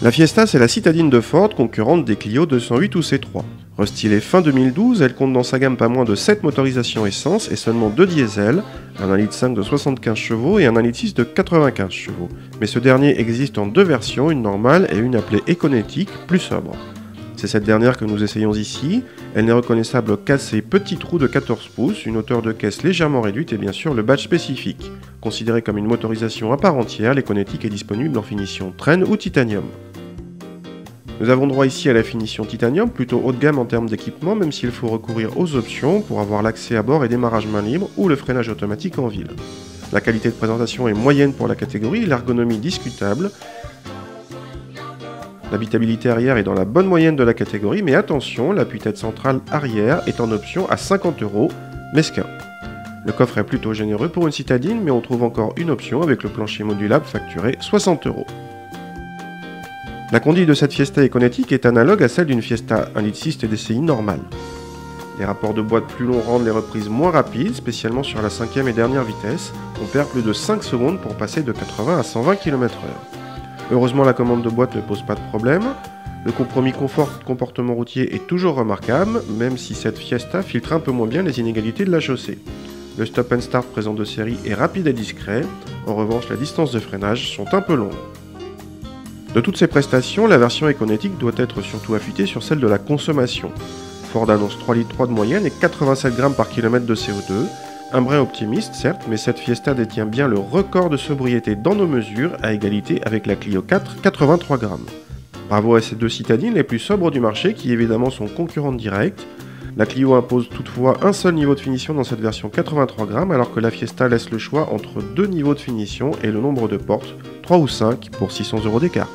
La Fiesta, c'est la citadine de Ford, concurrente des Clio 208 ou C3. Restylée fin 2012, elle compte dans sa gamme pas moins de 7 motorisations essence et seulement 2 diesels, un 1,5 litre de 75 chevaux et un 1,6 litre de 95 chevaux. Mais ce dernier existe en deux versions, une normale et une appelée Econetic, plus sobre. C'est cette dernière que nous essayons ici. Elle n'est reconnaissable qu'à ses petits trous de 14 pouces, une hauteur de caisse légèrement réduite et bien sûr le badge spécifique. Considérée comme une motorisation à part entière, l'Econetic est disponible en finition Train ou Titanium. Nous avons droit ici à la finition Titanium, plutôt haut de gamme en termes d'équipement, même s'il faut recourir aux options pour avoir l'accès à bord et démarrage main libre ou le freinage automatique en ville. La qualité de présentation est moyenne pour la catégorie, l'ergonomie discutable. L'habitabilité arrière est dans la bonne moyenne de la catégorie, mais attention, l'appui-tête centrale arrière est en option à 50 €, mesquin. Le coffre est plutôt généreux pour une citadine, mais on trouve encore une option avec le plancher modulable facturé 60 €. La conduite de cette Fiesta Econetic est analogue à celle d'une Fiesta 1,6 litre TDCi normale. Les rapports de boîte plus longs rendent les reprises moins rapides, spécialement sur la 5e et dernière vitesse. On perd plus de 5 secondes pour passer de 80 à 120 km/h. Heureusement, la commande de boîte ne pose pas de problème. Le compromis confort-comportement routier est toujours remarquable, même si cette Fiesta filtre un peu moins bien les inégalités de la chaussée. Le stop and start présent de série est rapide et discret. En revanche, les distances de freinage sont un peu longues. De toutes ces prestations, la version Econetic doit être surtout affûtée sur celle de la consommation. Ford annonce 3,3 litres de moyenne et 87 grammes par kilomètre de CO2. Un brin optimiste, certes, mais cette Fiesta détient bien le record de sobriété dans nos mesures, à égalité avec la Clio 4, 83 grammes. Bravo à ces deux citadines les plus sobres du marché, qui évidemment sont concurrentes directes. La Clio impose toutefois un seul niveau de finition dans cette version 83 grammes, alors que la Fiesta laisse le choix entre deux niveaux de finition et le nombre de portes, 3 ou 5, pour 600 € d'écart.